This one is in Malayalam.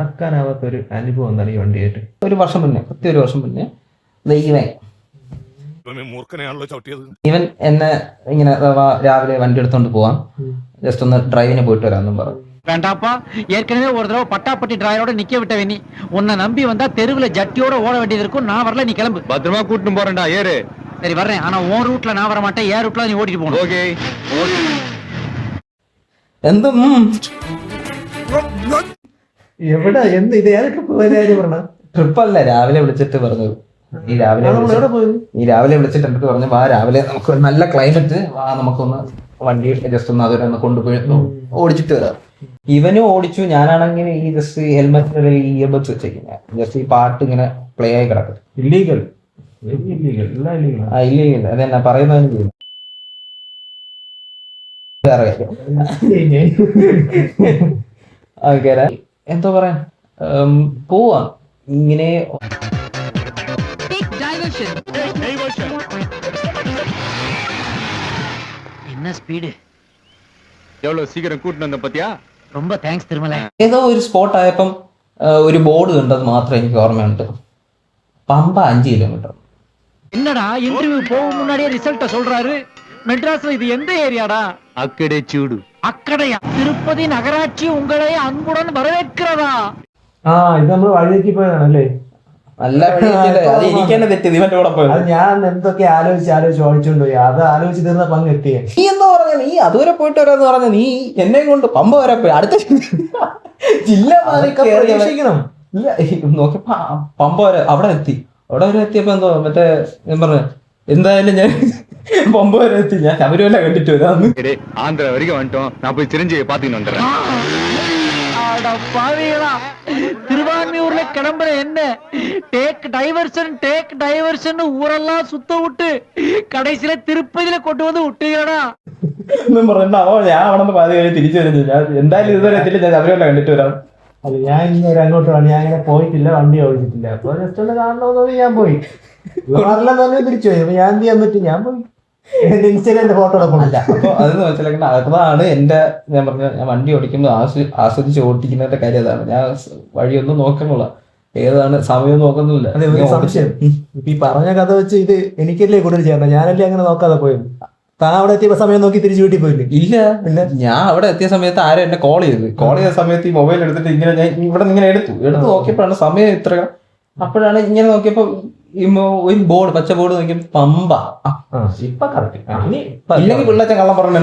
മറക്കാനാവാത്തൊരു അനുഭവം എന്താണ് ഈ വണ്ടിയായിട്ട്? ഒരു വർഷം മുന്നേ ഇവൻ എന്നെ ഇങ്ങനെ രാവിലെ വണ്ടി എടുത്തോണ്ട് പോവാം, ജസ്റ്റ് ഒന്ന് ഡ്രൈവിന് പോയിട്ട് വരാമെന്നും പറഞ്ഞു. வேண்டாப்பா, ஏற்கனவே ஒரு தடவை பட்டாப்பட்டி டிரைவரோட நிக்க விட்டவே நீ. உன்னை நம்பி வந்தா தெருவுல ஜட்டியோட ஓட வேண்டியது இருக்கும். நான் வரல, நீ கிளம்பு. பத்திரமா கூட்டிட்டு போறேன்டா, ஏறு. சரி வர்றேன், ஆனா உன் ரூட்ல நான் வர மாட்டேன். ஏன் ரூட்ல நீ ஓட்டிட்டு போகணும். ஓகே. എന്തും എവിടെ എന്ത് ഇത് ഏതൊക്കെ പോയാലും പറഞ്ഞ ട്രിപ്പല്ല, രാവിലെ വിളിച്ചിട്ട് പറഞ്ഞു. നീ രാവിലെ വിളിച്ചിട്ട് എന്നിട്ട് പറഞ്ഞു, വാ രാവിലെ നമുക്ക് നല്ല ക്ലൈമറ്റ്, വാ നമുക്കൊന്ന് വണ്ടി ജസ്റ്റ് ഒന്ന് അതിലൊന്ന് കൊണ്ടുപോയി ഓടിച്ചിട്ട് വരാം. ഇവനും ഓടിച്ചു, ഞാനാണെങ്കിൽ ഈ ജസ്റ്റ് ഹെൽമെറ്റിന്റെ ഈ ഇയർബഡ്സ് വെച്ചേക്കുന്ന ജസ്റ്റ് ഈ പാട്ട് ഇങ്ങനെ പ്ലേ ആയി കിടക്കും. ഇല്ലീഗൽ ഇല്ലീഗൽ അതെന്നാ പറയുന്നതിന് ചെയ്യുന്നു. വേറെ കാര്യം ഓക്കെ, എന്തോ പറയാൻ പോവാ ഇങ്ങനെ. என்ன ஸ்பீடு, எவ்வளவு சீக்கிரம் கூட்டிட்டு வந்த பத்தியா? ரொம்ப தேங்க்ஸ் திருமலை. ഏതോ ഒരു സ്പോട്ട് ആയപ്പം ഒരു ബോർഡ് കണ്ടത് മാത്രം എനിക്ക് ഓർമ്മയുണ്ട്. പമ്പ 5 കിലോമീറ്റർ. என்னடா இன்டர்வியூ போகும் முன்னாடியே ரிசல்ட்ட சொல்றாரு. மெட்ராஸ்ல இது எந்த ஏரியாடா? அக்கடே சூடு. அக்கடையா? திருப்பதி நகராட்சி உங்களை அன்புடன் வரவேற்கிறதா? ഇത് നമ്മള് വഴിയേക്ക് പോയതാണല്ലേ? നല്ല അത് എനിക്ക് തന്നെ തെറ്റി, ഇവന്റെ കൂടെ പോയത്. അത് ഞാൻ എന്തൊക്കെ ആലോചിച്ച് ഓടിച്ചോണ്ട് പോയി. അത് ആലോചിച്ച് തീർന്ന പങ്ക് എത്തിയ നീ എന്താ പറഞ്ഞ, നീ അതുവരെ പോയിട്ട് വരാന്ന് പറഞ്ഞ, നീ എന്നെ കൊണ്ട് പമ്പ വരെ പോയി. അടുത്ത ജില്ല പ്രതീക്ഷിക്കണം. ഇല്ല, നോക്കിയപ്പോ പമ്പ വരെ അവിടെ വരെ എത്തിയപ്പോ എന്തോ മറ്റേ ഞാൻ പറഞ്ഞു, എന്തായാലും ഞാൻ പമ്പ വരെ എത്തി, ഞാൻ ശബരിമല കണ്ടിട്ട് വരാന്ന്. ஆந்திரா வரைக்கும் வந்துட்டோம், நான் போய் சிரஞ்சீவியை பாத்துக்கிட்டு வந்துடுறேன். திருவான்மியூர்ல கிளம்புற என்ன டேக் டைவர்ஷன் ஊரெல்லாம் சுத்த விட்டு கடைசியில திருப்பதியில கொண்டு வந்து விட்டீங்கடா എന്നും പറഞ്ഞോ. ഞാൻ അവിടെ നിന്ന് പാതി കഴിഞ്ഞ് തിരിച്ചു വരുന്നില്ല, എന്തായാലും ഇതുവരെ എത്തില്ല, ഞാൻ ശബരിമല കണ്ടിട്ട് വരാം. അത് ഞാൻ ഇങ്ങനെ അങ്ങോട്ട് ഞാൻ അങ്ങനെ പോയിട്ടില്ല, വണ്ടി ഓടിച്ചിട്ടില്ല. അപ്പൊ ജസ്റ്റ് ഒന്ന് കാണണമെന്ന് ഞാൻ പോയി. പറഞ്ഞ തിരിച്ചു പോയി. അപ്പൊ ഞാൻ എന്ത് ചെയ്യാൻ പറ്റും, ഞാൻ പോയി എന്റെ ഇൻസ്റ്റാഗ്രാമിന്റെ ഫോട്ടോ അല്ല. അപ്പൊ അതെന്ന് മനസ്സിലാക്കേണ്ട, അതാണ് എന്റെ ഞാൻ പറഞ്ഞ, ഞാൻ വണ്ടി ഓടിക്കുമ്പോൾ ആസ്വദിച്ച് ഓടിക്കുന്നതിന്റെ കാര്യം അതാണ്. ഞാൻ വഴിയൊന്നും നോക്കുന്നില്ല, ഏതാണ് സമയം നോക്കുന്നില്ല. അതെ, ഒരു സംശയം. ഈ പറഞ്ഞ കഥ വെച്ച് ഇത് എനിക്കല്ലേ കൂടുതൽ ചെയ്യണ്ട, ഞാനല്ലേ അങ്ങനെ നോക്കാതെ പോയത്. താൻ അവിടെ എത്തിയപ്പോ സമയം നോക്കി തിരിച്ചു വീട്ടിൽ പോയില്ലേ? ഇല്ല, ഞാൻ അവിടെ എത്തിയ സമയത്ത് ആരും എന്നെ കോൾ ചെയ്ത സമയത്ത് ഈ മൊബൈൽ എടുത്തിട്ട് ഇങ്ങനെ ഞാൻ ഇവിടെ ഇങ്ങനെ എടുത്തു നോക്കിയപ്പോഴാണ് സമയം ഇത്ര. അപ്പോഴാണ് ഇങ്ങനെ നോക്കിയപ്പോ ഒരു ബോർഡ്, പച്ച ബോർഡ് നോക്കിയപ്പോ പമ്പ. ഇപ്പൊ കറക്റ്റ്. ഇല്ലെങ്കിൽ പിള്ളേച്ച കള്ളം പറഞ്ഞു